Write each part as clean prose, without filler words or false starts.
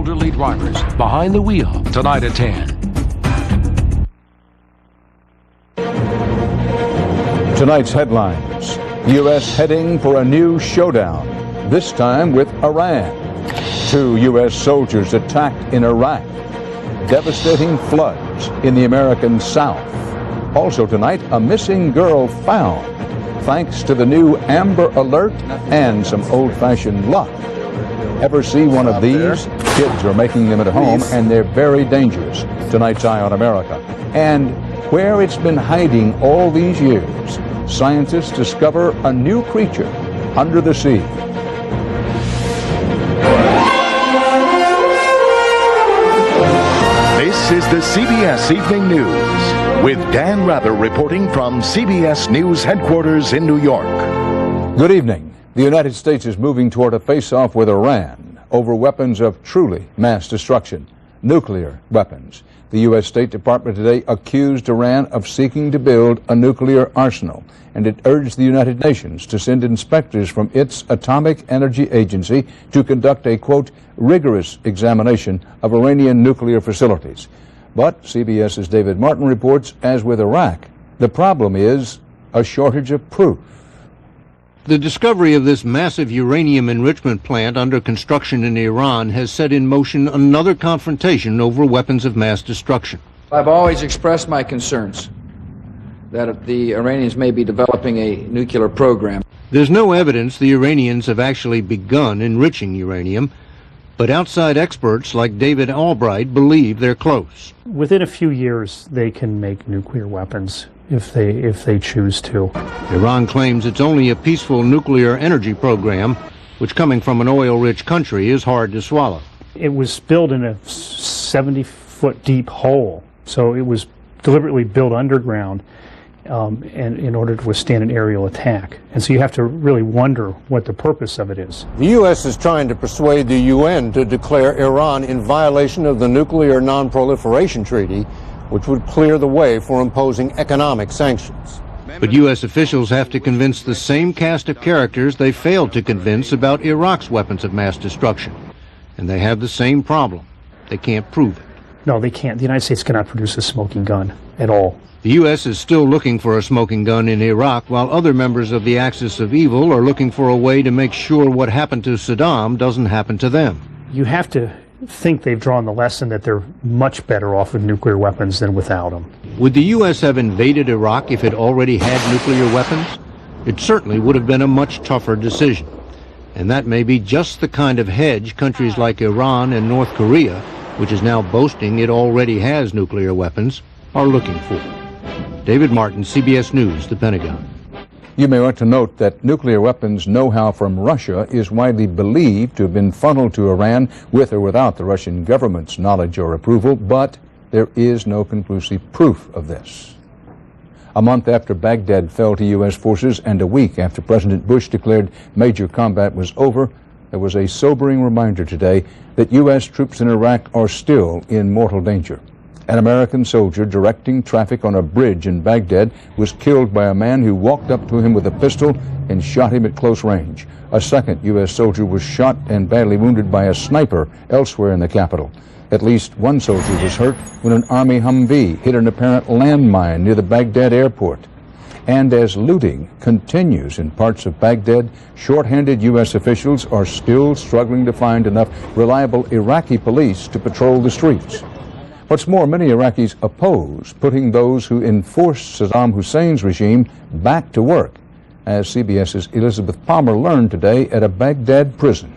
elderly drivers behind the wheel tonight at 10. Tonight's headlines. U.S. heading for a new showdown, this time with Iran. 2 U.S. soldiers attacked in Iraq. Devastating floods in the American South. Also tonight, a missing girl found, thanks to the new Amber Alert and some old-fashioned luck. Ever see one of these? Kids are making them at home, and they're very dangerous. Tonight's Eye on America. And where it's been hiding all these years, scientists discover a new creature under the sea. This is the CBS Evening News with Dan Rather reporting from CBS News headquarters in New York. Good evening. The United States is moving toward a face-off with Iran over weapons of truly mass destruction, nuclear weapons. The U.S. State Department today accused Iran of seeking to build a nuclear arsenal, and it urged the United Nations to send inspectors from its Atomic Energy Agency to conduct a, quote, rigorous examination of Iranian nuclear facilities. But CBS's David Martin reports, as with Iraq, the problem is a shortage of proof. The discovery of this massive uranium enrichment plant under construction in Iran has set in motion another confrontation over weapons of mass destruction. I've always expressed my concerns that the Iranians may be developing a nuclear program. There's no evidence the Iranians have actually begun enriching uranium, but outside experts like David Albright believe they're close. Within a few years, they can make nuclear weapons if they choose to. Iran claims it's only a peaceful nuclear energy program, which coming from an oil-rich country is hard to swallow. It was built in a 70-foot deep hole, so it was deliberately built underground and in order to withstand an aerial attack. And so you have to really wonder what the purpose of it is. The U.S. is trying to persuade the UN to declare Iran in violation of the Nuclear Non-Proliferation Treaty, which would clear the way for imposing economic sanctions. But U.S. officials have to convince the same cast of characters they failed to convince about Iraq's weapons of mass destruction. And they have the same problem. They can't prove it. No, they can't. The United States cannot produce a smoking gun at all. The U.S. is still looking for a smoking gun in Iraq, while other members of the Axis of Evil are looking for a way to make sure what happened to Saddam doesn't happen to them. You have to think they've drawn the lesson that they're much better off with nuclear weapons than without them. Would the U.S. have invaded Iraq if it already had nuclear weapons? It certainly would have been a much tougher decision. And that may be just the kind of hedge countries like Iran and North Korea, which is now boasting it already has nuclear weapons, are looking for. David Martin, CBS News, the Pentagon. You may want to note that nuclear weapons know-how from Russia is widely believed to have been funneled to Iran with or without the Russian government's knowledge or approval, but there is no conclusive proof of this. A month after Baghdad fell to U.S. forces and a week after President Bush declared major combat was over, there was a sobering reminder today that U.S. troops in Iraq are still in mortal danger. An American soldier directing traffic on a bridge in Baghdad was killed by a man who walked up to him with a pistol and shot him at close range. A second U.S. soldier was shot and badly wounded by a sniper elsewhere in the capital. At least one soldier was hurt when an Army Humvee hit an apparent landmine near the Baghdad airport. And as looting continues in parts of Baghdad, short-handed U.S. officials are still struggling to find enough reliable Iraqi police to patrol the streets. What's more, many Iraqis oppose putting those who enforced Saddam Hussein's regime back to work, as CBS's Elizabeth Palmer learned today at a Baghdad prison.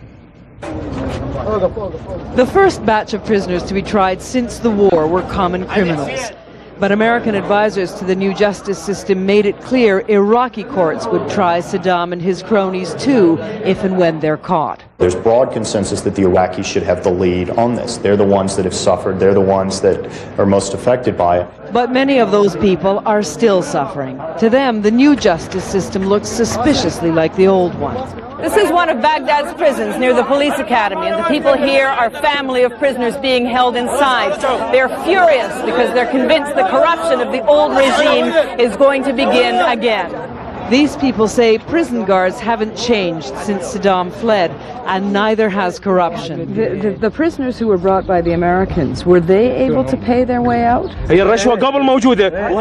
The first batch of prisoners to be tried since the war were common criminals. But American advisors to the new justice system made it clear Iraqi courts would try Saddam and his cronies too, if and when they're caught. There's broad consensus that the Iraqis should have the lead on this. They're the ones that have suffered. They're the ones that are most affected by it. But many of those people are still suffering. To them, the new justice system looks suspiciously like the old one. This is one of Baghdad's prisons near the police academy, and the people here are family of prisoners being held inside. They're furious because they're convinced the corruption of the old regime is going to begin again. These people say prison guards haven't changed since Saddam fled, and neither has corruption. The prisoners who were brought by the Americans, were they able to pay their way out?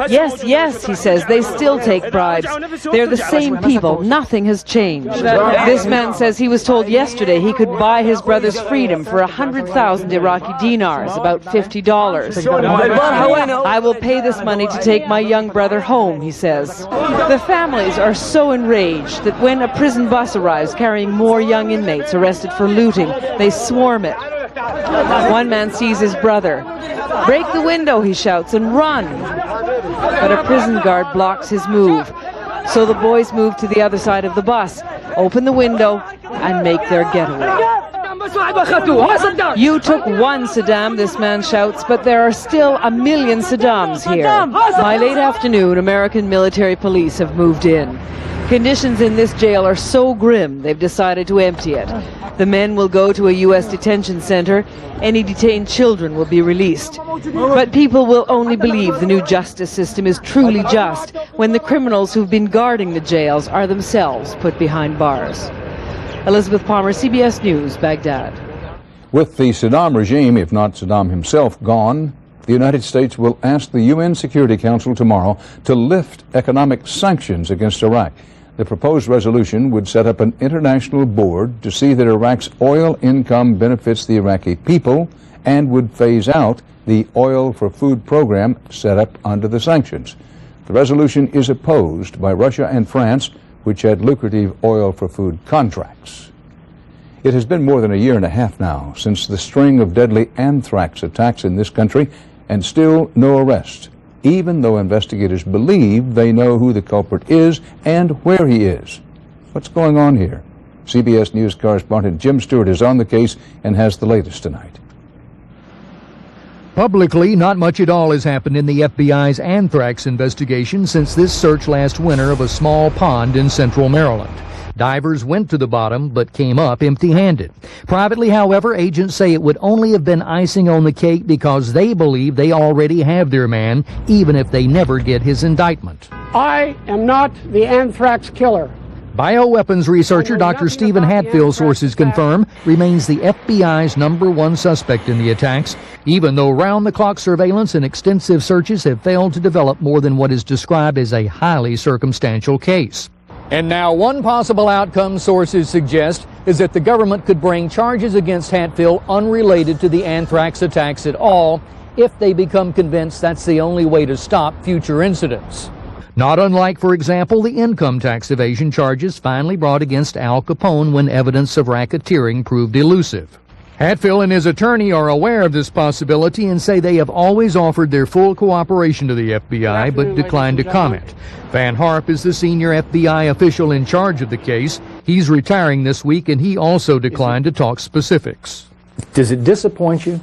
Yes, yes, he says, they still take bribes. They're the same people. Nothing has changed. This man says he was told yesterday he could buy his brother's freedom for 100,000 Iraqi dinars, about $50. I will pay this money to take my young brother home, he says. The families are so enraged that when a prison bus arrives carrying more young inmates arrested for looting, they swarm it. One man sees his brother. "Break the window," he shouts, "and run." But a prison guard blocks his move. So the boys move to the other side of the bus, open the window, and make their getaway. "You took one, Saddam," this man shouts, "but there are still a million Saddams here." By late afternoon, American military police have moved in. Conditions in this jail are so grim, they've decided to empty it. The men will go to a U.S. detention center. Any detained children will be released. But people will only believe the new justice system is truly just when the criminals who've been guarding the jails are themselves put behind bars. Elizabeth Palmer, CBS News, Baghdad. With the Saddam regime, if not Saddam himself, gone, the United States will ask the UN Security Council tomorrow to lift economic sanctions against Iraq. The proposed resolution would set up an international board to see that Iraq's oil income benefits the Iraqi people and would phase out the Oil for Food program set up under the sanctions. The resolution is opposed by Russia and France, which had lucrative oil for food contracts. It has been more than a year and a half now since the string of deadly anthrax attacks in this country, and still no arrest, even though investigators believe they know who the culprit is and where he is. What's going on here? CBS News correspondent Jim Stewart is on the case and has the latest tonight. Publicly, not much at all has happened in the FBI's anthrax investigation since this search last winter of a small pond in central Maryland. Divers went to the bottom but came up empty-handed. Privately, however, agents say it would only have been icing on the cake because they believe they already have their man, even if they never get his indictment. I am not the anthrax killer. Bioweapons researcher Dr. Stephen Hatfield, sources confirm, remains the FBI's #1 suspect in the attacks, even though round-the-clock surveillance and extensive searches have failed to develop more than what is described as a highly circumstantial case. And now one possible outcome, sources suggest, is that the government could bring charges against Hatfield unrelated to the anthrax attacks at all if they become convinced that's the only way to stop future incidents. Not unlike, for example, the income tax evasion charges finally brought against Al Capone when evidence of racketeering proved elusive. Hatfield and his attorney are aware of this possibility and say they have always offered their full cooperation to the FBI but declined to comment. Van Harp is the senior FBI official in charge of the case. He's retiring this week and he also declined to talk specifics. Does it disappoint you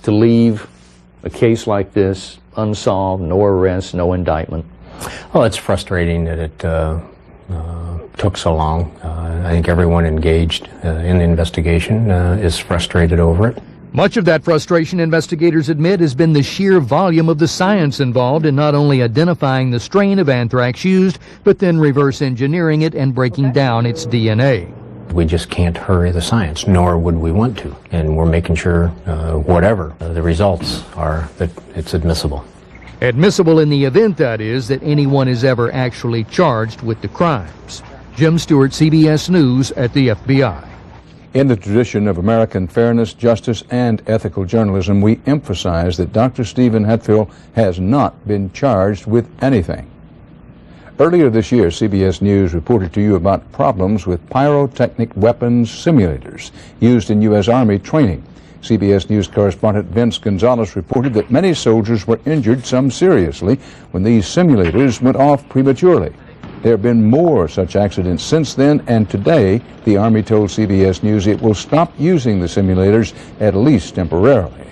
to leave a case like this unsolved, no arrest, no indictment? Well, it's frustrating that it took so long. I think everyone engaged in the investigation is frustrated over it. Much of that frustration, investigators admit, has been the sheer volume of the science involved in not only identifying the strain of anthrax used, but then reverse engineering it and breaking down its DNA. We just can't hurry the science, nor would we want to. And we're making sure whatever the results are, that it's admissible. Admissible in the event, that is, that anyone is ever actually charged with the crimes. Jim Stewart, CBS News at the FBI. In the tradition of American fairness, justice, and ethical journalism, we emphasize that Dr. Stephen Hatfield has not been charged with anything. Earlier this year, CBS News reported to you about problems with pyrotechnic weapons simulators used in U.S. Army training. CBS News correspondent Vince Gonzalez reported that many soldiers were injured, some seriously, when these simulators went off prematurely. There have been more such accidents since then, and today the Army told CBS News it will stop using the simulators, at least temporarily.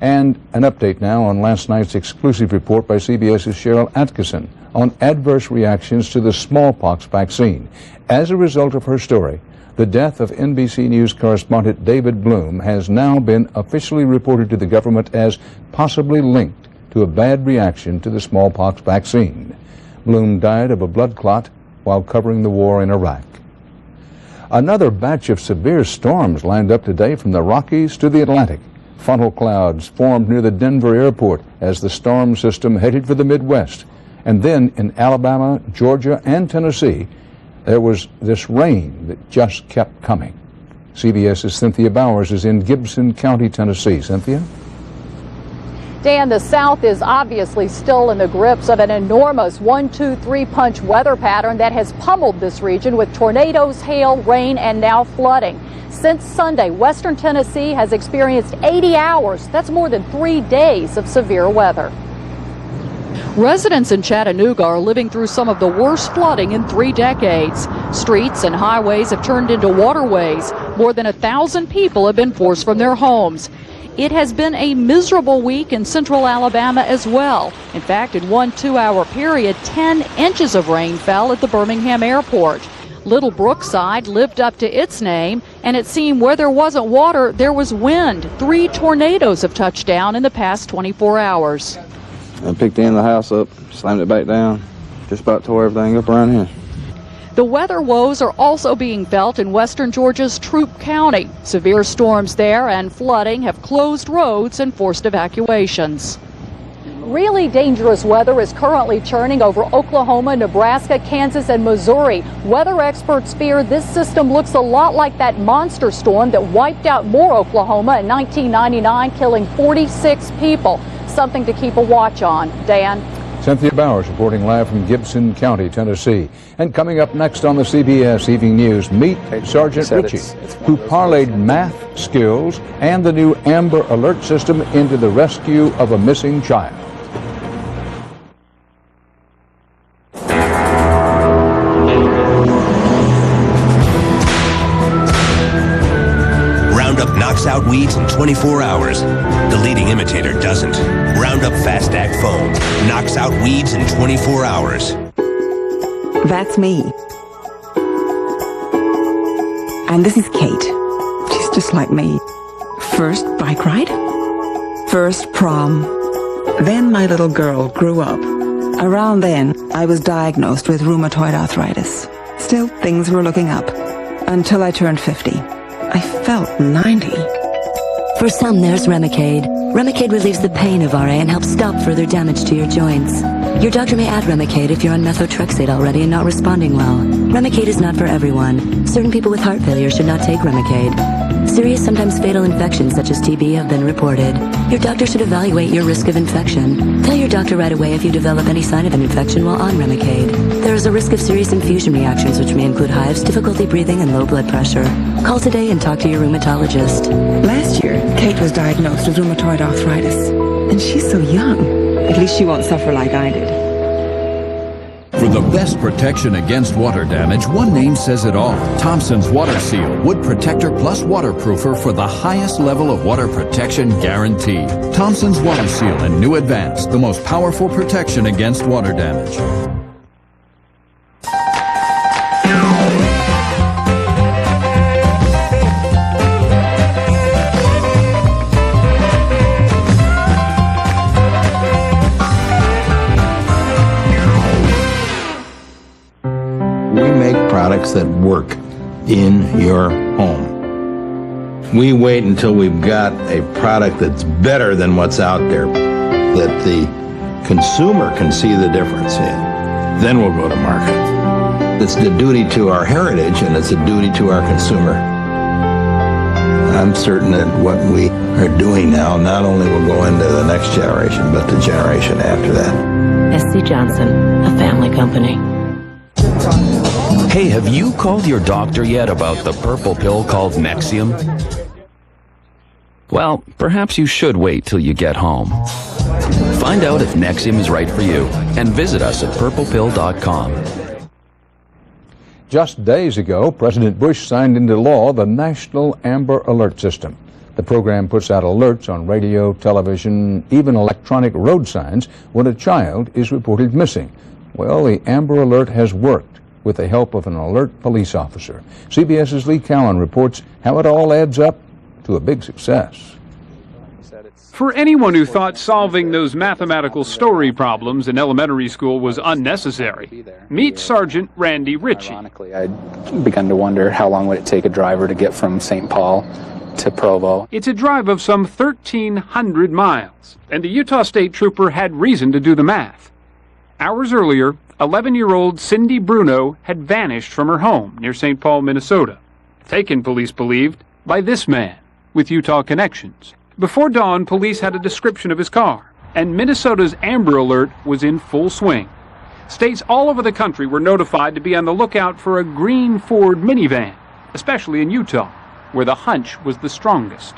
And an update now on last night's exclusive report by CBS's Cheryl Atkinson on adverse reactions to the smallpox vaccine. As a result of her story, the death of NBC News correspondent David Bloom has now been officially reported to the government as possibly linked to a bad reaction to the smallpox vaccine. Bloom died of a blood clot while covering the war in Iraq. Another batch of severe storms lined up today from the Rockies to the Atlantic. Funnel clouds formed near the Denver airport as the storm system headed for the Midwest. And then in Alabama, Georgia, and Tennessee, there was this rain that just kept coming. CBS's Cynthia Bowers is in Gibson County, Tennessee. Cynthia? Dan, the South is obviously still in the grips of an enormous 1-2-3 punch weather pattern that has pummeled this region with tornadoes, hail, rain, and now flooding. Since Sunday, western Tennessee has experienced 80 hours. That's more than 3 days of severe weather. Residents in Chattanooga are living through some of the worst flooding in 3 decades. Streets and highways have turned into waterways. More than 1,000 people have been forced from their homes. It has been a miserable week in central Alabama as well. In fact, in one 2-hour period, 10 inches of rain fell at the Birmingham airport. Little Brookside lived up to its name, and it seemed where there wasn't water, there was wind. 3 tornadoes have touched down in the past 24 hours. I picked the end of the house up, slammed it back down, just about tore everything up around here. The weather woes are also being felt in western Georgia's Troup County. Severe storms there and flooding have closed roads and forced evacuations. Really dangerous weather is currently churning over Oklahoma, Nebraska, Kansas, and Missouri. Weather experts fear this system looks a lot like that monster storm that wiped out Moore, Oklahoma in 1999, killing 46 people. Something to keep a watch on. Dan? Cynthia Bowers reporting live from Gibson County, Tennessee. And coming up next on the CBS Evening News, meet Sergeant Ritchie, who parlayed math skills and the new Amber Alert system into the rescue of a missing child. Roundup knocks out weeds in 24 hours. The leading imitator doesn't. Roundup Fast Act Foam knocks out weeds in 24 hours. That's me. And this is Kate. She's just like me. First bike ride. First prom. Then my little girl grew up. Around then, I was diagnosed with rheumatoid arthritis. Still, things were looking up. Until I turned 50. I felt 90. For some, there's Remicade. Remicade relieves the pain of RA and helps stop further damage to your joints. Your doctor may add Remicade if you're on methotrexate already and not responding well. Remicade is not for everyone. Certain people with heart failure should not take Remicade. Serious, sometimes fatal infections such as TB have been reported. Your doctor should evaluate your risk of infection. Tell your doctor right away if you develop any sign of an infection while on Remicade. There is a risk of serious infusion reactions which may include hives, difficulty breathing, and low blood pressure. Call today and talk to your rheumatologist. Last year, Kate was diagnosed with rheumatoid arthritis. And she's so young. At least she won't suffer like I did. For the best protection against water damage, one name says it all. Thompson's Water Seal, Wood Protector Plus Waterproofer for the highest level of water protection guaranteed. Thompson's Water Seal and New Advance, the most powerful protection against water damage. Products that work in your home. We wait until we've got a product that's better than what's out there, that the consumer can see the difference in. Then we'll go to market. It's the duty to our heritage and it's a duty to our consumer. I'm certain that what we are doing now not only will go into the next generation, but the generation after that. SC Johnson, a family company. Hey, have you called your doctor yet about the purple pill called Nexium? Well, perhaps you should wait till you get home. Find out if Nexium is right for you and visit us at purplepill.com. Just days ago, President Bush signed into law the National Amber Alert System. The program puts out alerts on radio, television, even electronic road signs when a child is reported missing. Well, the Amber Alert has worked with the help of an alert police officer. CBS's Lee Callan reports how it all adds up to a big success. For anyone who thought solving those mathematical story problems in elementary school was unnecessary, meet Sergeant Randy Ritchie. Ironically, I'd begun to wonder how long would it take a driver to get from St. Paul to Provo. It's a drive of some 1,300 miles, and the Utah State Trooper had reason to do the math. Hours earlier, 11-year-old Cindy Bruno had vanished from her home near St. Paul, Minnesota, taken, police believed, by this man with Utah connections. Before dawn, police had a description of his car, and Minnesota's Amber Alert was in full swing. States all over the country were notified to be on the lookout for a green Ford minivan, especially in Utah, where the hunch was the strongest.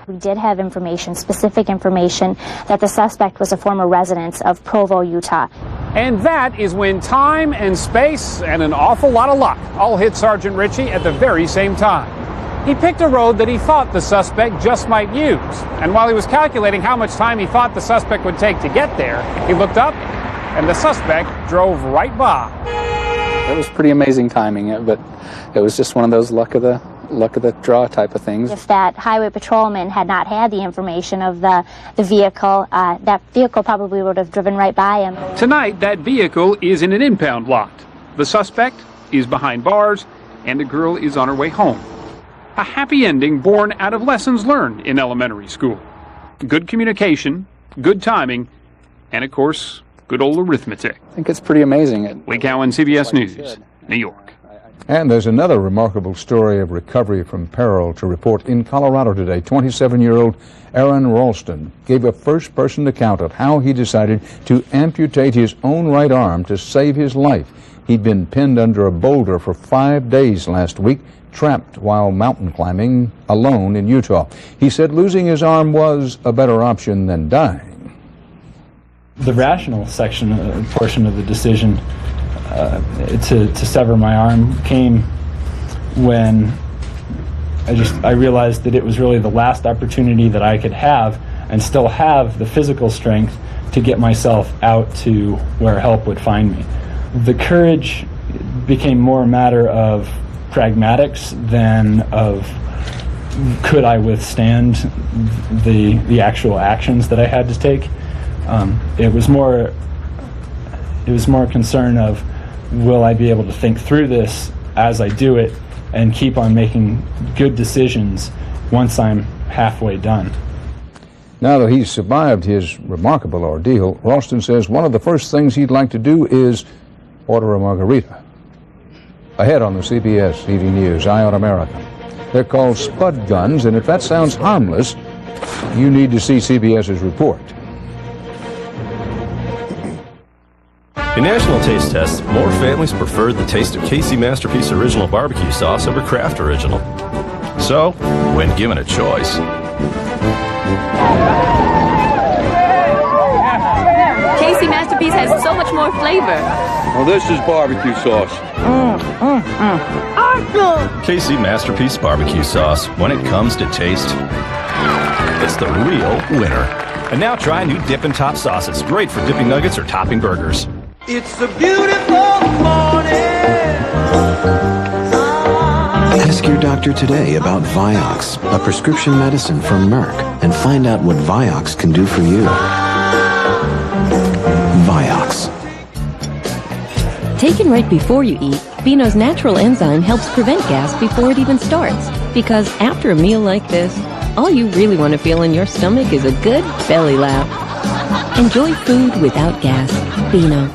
We did have information, specific information, that the suspect was a former resident of Provo, Utah. And that is when time and space and an awful lot of luck all hit Sergeant Ritchie at the very same time. He picked a road that he thought the suspect just might use. And while he was calculating how much time he thought the suspect would take to get there, he looked up and the suspect drove right by. It was pretty amazing timing, but it was just one of those luck of the draw type of things. If that highway patrolman had not had the information of the vehicle, that vehicle probably would have driven right by him. Tonight, that vehicle is in an impound lot. The suspect is behind bars, and the girl is on her way home. A happy ending born out of lessons learned in elementary school. Good communication, good timing, and of course, good old arithmetic. I think it's pretty amazing. Lee Cowan, CBS News, New York. And there's another remarkable story of recovery from peril to report in Colorado today. 27-year-old Aaron Ralston gave a first-person account of how he decided to amputate his own right arm to save his life. He'd been pinned under a boulder for 5 days last week, trapped while mountain climbing alone in Utah. He said losing his arm was a better option than dying. The rational portion of the decision to sever my arm came when I realized that it was really the last opportunity that I could have and still have the physical strength to get myself out to where help would find me. The courage became more a matter of pragmatics than of could I withstand the actual actions that I had to take. It was more concern of will I be able to think through this as I do it and keep on making good decisions once I'm halfway done. Now that he's survived his remarkable ordeal, Ralston says one of the first things he'd like to do is order a margarita. Ahead on the CBS Evening News, Eye on America. They're called spud guns, and if that sounds harmless, you need to see CBS's report. In national taste tests, more families preferred the taste of KC Masterpiece Original Barbecue Sauce over Kraft Original. So, when given a choice, KC Masterpiece has so much more flavor. Well, this is barbecue sauce. KC Masterpiece Barbecue Sauce, when it comes to taste, it's the real winner. And now try new Dippin' Top sauces, great for dipping nuggets or topping burgers. It's a beautiful morning. Ask your doctor today about Vioxx, a prescription medicine from Merck, and find out what Vioxx can do for you. Vioxx. Taken right before you eat, Beano's natural enzyme helps prevent gas before it even starts. Because after a meal like this, all you really want to feel in your stomach is a good belly laugh. Enjoy food without gas. Beano.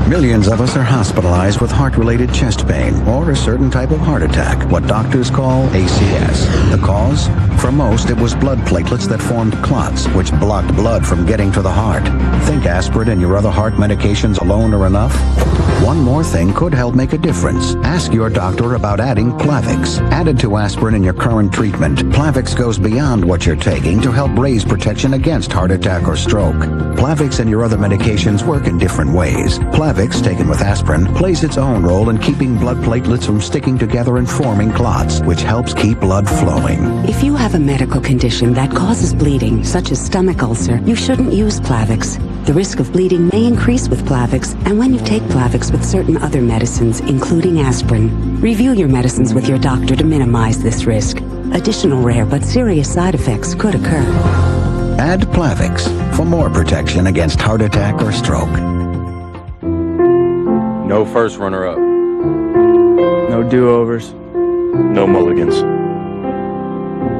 Millions of us are hospitalized with heart-related chest pain or a certain type of heart attack, what doctors call ACS. The cause? For most, it was blood platelets that formed clots, which blocked blood from getting to the heart. Think aspirin and your other heart medications alone are enough? One more thing could help make a difference. Ask your doctor about adding Plavix. Added to aspirin in your current treatment, Plavix goes beyond what you're taking to help raise protection against heart attack or stroke. Plavix and your other medications work in different ways. Plavix, taken with aspirin, plays its own role in keeping blood platelets from sticking together and forming clots, which helps keep blood flowing. If you have a medical condition that causes bleeding, such as stomach ulcer, you shouldn't use Plavix. The risk of bleeding may increase with Plavix, and when you take Plavix with certain other medicines, including aspirin. Review your medicines with your doctor to minimize this risk. Additional rare but serious side effects could occur. Add Plavix for more protection against heart attack or stroke. No first runner-up. No do-overs. No mulligans.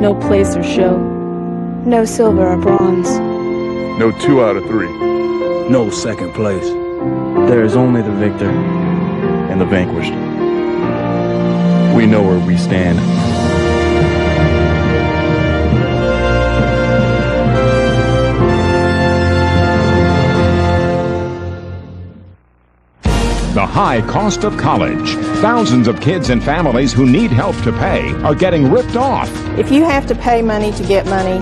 No place or show. No silver or bronze. No 2 out of 3. No second place. There is only the victor And the vanquished. We know where we stand. The high cost of college. Thousands of kids and families who need help to pay are getting ripped off. If you have to pay money to get money,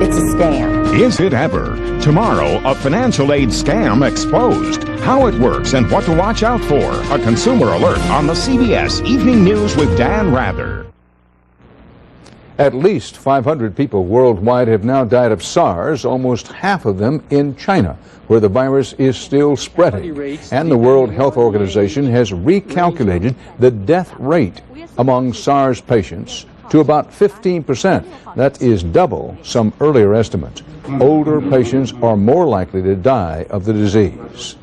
it's a scam. Is it ever? Tomorrow, a financial aid scam exposed. How it works and what to watch out for. A consumer alert on the CBS Evening News with Dan Rather. At least 500 people worldwide have now died of SARS, almost half of them in China, where the virus is still spreading. And the World Health Organization has recalculated the death rate among SARS patients to about 15%. That is double some earlier estimates. Older patients are more likely to die of the disease.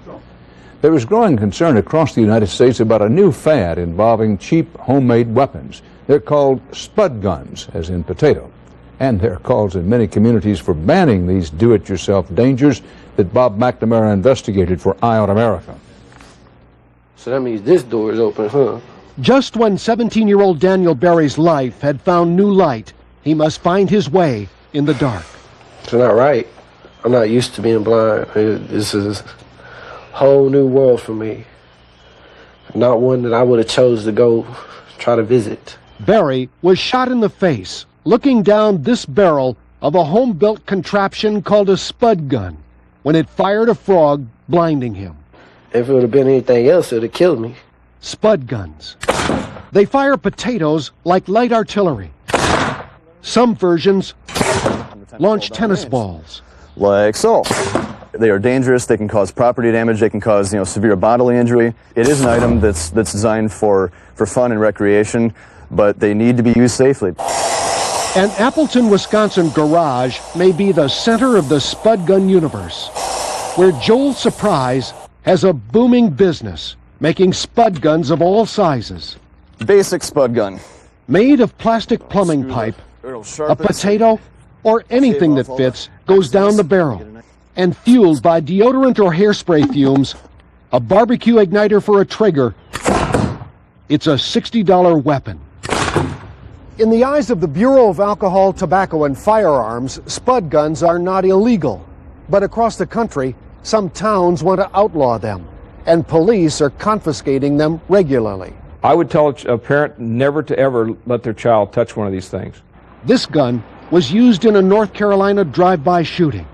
There is growing concern across the United States about a new fad involving cheap homemade weapons. They're called spud guns, as in potato. And there are calls in many communities for banning these do-it-yourself dangers that Bob McNamara investigated for Eye on America. So that means this door is open, huh? Just when 17-year-old Daniel Berry's life had found new light, he must find his way in the dark. It's not right. I'm not used to being blind. This is a whole new world for me. Not one that I would have chose to go try to visit. Berry was shot in the face, looking down this barrel of a home-built contraption called a spud gun, when it fired a frog, blinding him. If it would have been anything else, it would have killed me. Spud guns. They fire potatoes like light artillery. Some versions launch tennis balls. Like so. They are dangerous, they can cause property damage, they can cause, severe bodily injury. It is an item that's designed for fun and recreation, but they need to be used safely. An Appleton, Wisconsin garage may be the center of the spud gun universe, where Joel Surprise has a booming business making spud guns of all sizes. Basic spud gun. Made of plastic plumbing pipe, a potato, or anything that fits goes down the barrel. And fueled by deodorant or hairspray fumes, a barbecue igniter for a trigger, it's a $60 weapon. In the eyes of the Bureau of Alcohol, Tobacco, and Firearms, spud guns are not illegal. But across the country, some towns want to outlaw them, and police are confiscating them regularly. I would tell a parent never to ever let their child touch one of these things. This gun was used in a North Carolina drive-by shooting.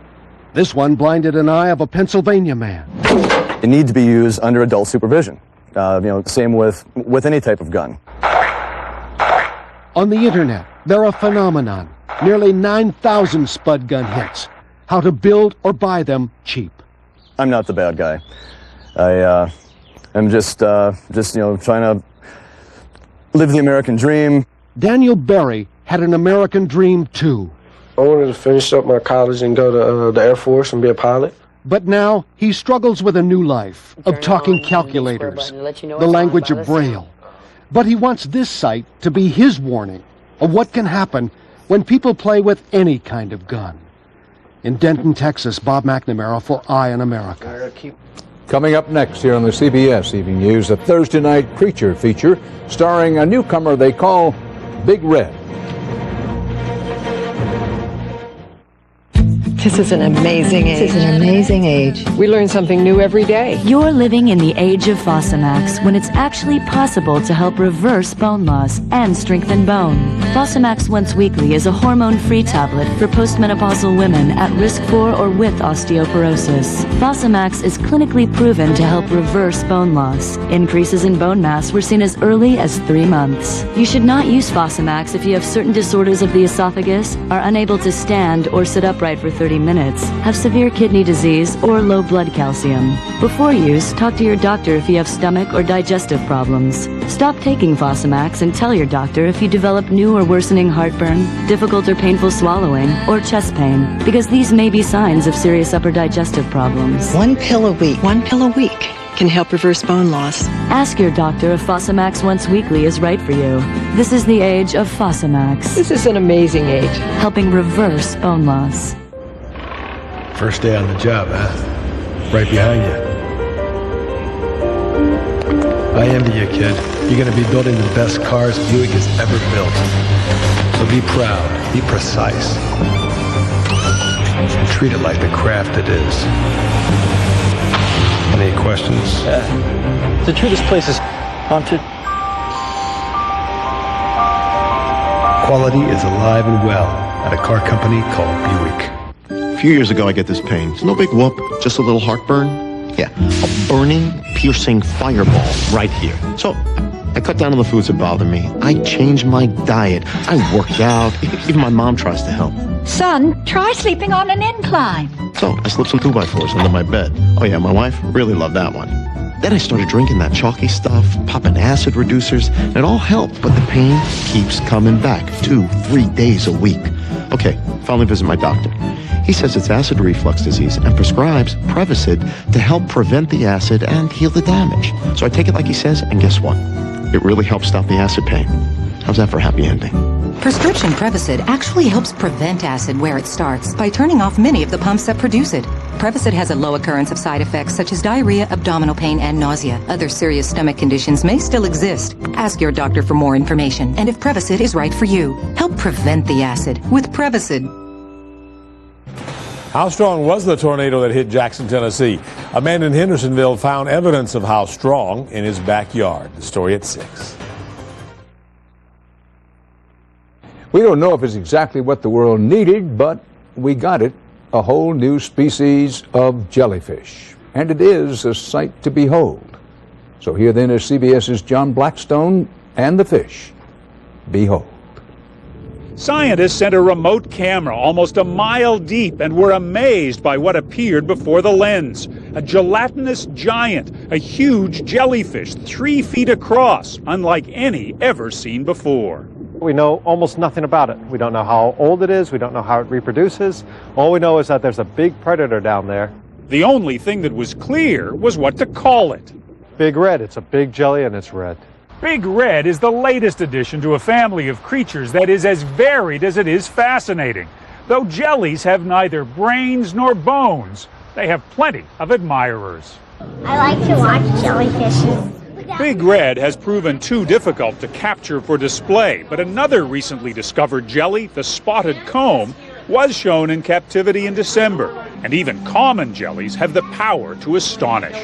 This one blinded an eye of a Pennsylvania man. It needs to be used under adult supervision. Same with any type of gun. On the internet, they're a phenomenon. Nearly 9,000 spud gun hits. How to build or buy them cheap. I'm not the bad guy. I'm just trying to live the American dream. Daniel Berry had an American dream too. I wanted to finish up my college and go to the Air Force and be a pilot. But now he struggles with a new life of talking calculators, the language of Braille. But he wants this site to be his warning of what can happen when people play with any kind of gun. In Denton, Texas, Bob McNamara for Eye on America. Coming up next here on the CBS Evening News, a Thursday night Preacher feature starring a newcomer they call Big Red. This is an amazing age. This is an amazing age. We learn something new every day. You're living in the age of Fosamax when it's actually possible to help reverse bone loss and strengthen bone. Fosamax Once Weekly is a hormone-free tablet for postmenopausal women at risk for or with osteoporosis. Fosamax is clinically proven to help reverse bone loss. Increases in bone mass were seen as early as 3 months. You should not use Fosamax if you have certain disorders of the esophagus, are unable to stand or sit upright for 30 30 minutes, have severe kidney disease or low blood calcium. Before use, talk to your doctor if you have stomach or digestive problems. Stop taking Fosamax and tell your doctor if you develop new or worsening heartburn, difficult or painful swallowing, or chest pain, because these may be signs of serious upper digestive problems. One pill a week can help reverse bone loss. Ask your doctor if Fosamax once weekly is right for you. This is the age of Fosamax. This is an amazing age. Helping reverse bone loss. First day on the job, huh? Right behind you. I envy you, kid. You're gonna be building the best cars Buick has ever built. So be proud, be precise, and treat it like the craft it is. Any questions? Is it true this place is haunted? Quality is alive and well at a car company called Buick. A few years ago, I get this pain. It's no big whoop, just a little heartburn. Yeah, a burning, piercing fireball right here. So I cut down on the foods that bother me. I changed my diet. I worked out. Even my mom tries to help. Son, try sleeping on an incline. So I slipped some 2x4s under my bed. Oh yeah, my wife really loved that one. Then I started drinking that chalky stuff, popping acid reducers, and it all helped, but the pain keeps coming back 2-3 days a week. Okay, finally visit my doctor. He says it's acid reflux disease and prescribes Prevacid to help prevent the acid and heal the damage. So I take it like he says, and guess what? It really helps stop the acid pain. How's that for a happy ending? Prescription Prevacid actually helps prevent acid where it starts by turning off many of the pumps that produce it. Prevacid has a low occurrence of side effects such as diarrhea, abdominal pain, and nausea. Other serious stomach conditions may still exist. Ask your doctor for more information and if Prevacid is right for you. Help prevent the acid with Prevacid. How strong was the tornado that hit Jackson, Tennessee? A man in Hendersonville found evidence of how strong in his backyard. The story at 6. We don't know if it's exactly what the world needed, but we got it, a whole new species of jellyfish. And it is a sight to behold. So here then is CBS's John Blackstone and the fish. Behold. Scientists sent a remote camera almost a mile deep and were amazed by what appeared before the lens. A gelatinous giant, a huge jellyfish 3 feet across, unlike any ever seen before. We know almost nothing about it. We don't know how old it is. We don't know how it reproduces. All we know is that there's a big predator down there. The only thing that was clear was what to call it. Big red. It's a big jelly and it's red. Big Red is the latest addition to a family of creatures that is as varied as it is fascinating. Though jellies have neither brains nor bones, they have plenty of admirers. I like to watch jellyfishes. Big Red has proven too difficult to capture for display, but another recently discovered jelly, the spotted comb, was shown in captivity in December. And even common jellies have the power to astonish.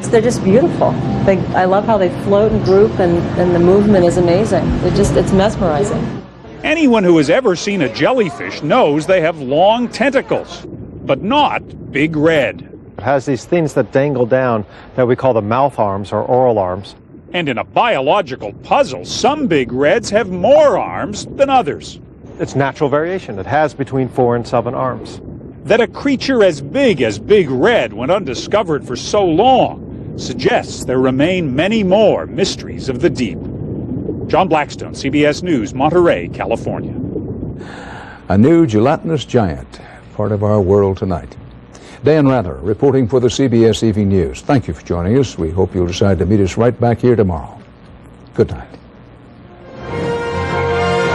They're just beautiful. I love how they float and group, and the movement is amazing. It's mesmerizing. Anyone who has ever seen a jellyfish knows they have long tentacles, but not Big Red. It has these things that dangle down that we call the mouth arms or oral arms. And in a biological puzzle, some Big Reds have more arms than others. It's natural variation. It has between 4 and 7 arms. That a creature as Big Red went undiscovered for so long suggests there remain many more mysteries of the deep. John Blackstone, CBS News, Monterey, California. A new gelatinous giant, part of our world tonight. Dan Rather reporting for the CBS Evening News. Thank you for joining us. We hope you'll decide to meet us right back here tomorrow. Good night.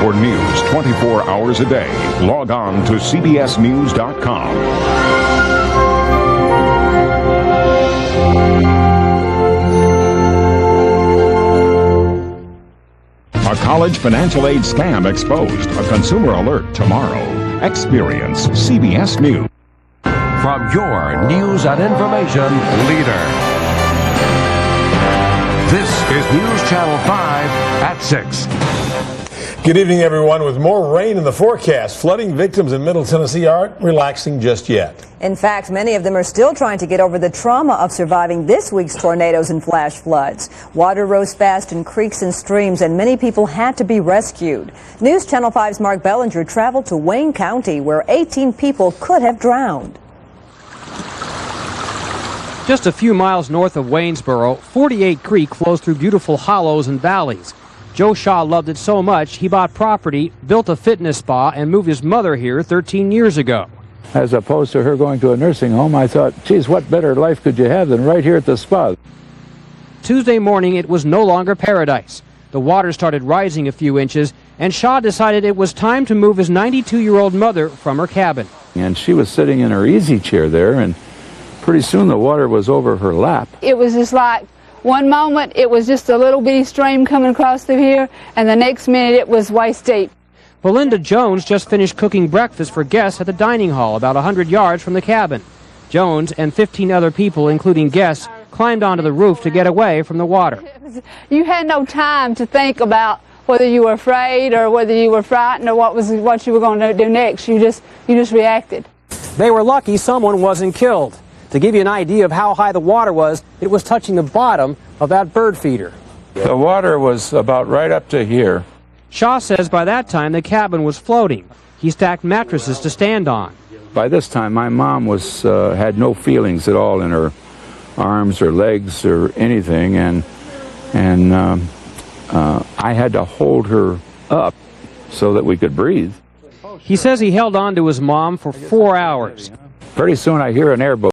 For news 24 hours a day, log on to cbsnews.com. A college financial aid scam exposed. A consumer alert tomorrow. Experience CBS News. From your news and information leader. This is News Channel 5 at 6. Good evening, everyone. With more rain in the forecast, flooding victims in Middle Tennessee aren't relaxing just yet. In fact, many of them are still trying to get over the trauma of surviving this week's tornadoes and flash floods. Water rose fast in creeks and streams, and many people had to be rescued. News Channel 5's Mark Bellinger traveled to Wayne County, where 18 people could have drowned. Just a few miles north of Waynesboro, 48 Creek flows through beautiful hollows and valleys. Joe Shaw loved it so much, he bought property, built a fitness spa, and moved his mother here 13 years ago. As opposed to her going to a nursing home, I thought, geez, what better life could you have than right here at the spa? Tuesday morning, it was no longer paradise. The water started rising a few inches, and Shaw decided it was time to move his 92-year-old mother from her cabin. And she was sitting in her easy chair there, and pretty soon the water was over her lap. It was just like, one moment it was just a little bitty stream coming across through here, and the next minute it was waist deep. Belinda Jones just finished cooking breakfast for guests at the dining hall about 100 yards from the cabin. Jones and 15 other people, including guests, climbed onto the roof to get away from the water. You had no time to think about whether you were afraid or whether you were frightened or what you were going to do next. You just reacted. They were lucky someone wasn't killed. To give you an idea of how high the water was, it was touching the bottom of that bird feeder. The water was about right up to here. Shaw says by that time the cabin was floating. He stacked mattresses to stand on. By this time, my mom had no feelings at all in her arms or legs or anything, and I had to hold her up so that we could breathe. He says he held on to his mom for 4 hours. Pretty soon I hear an airboat.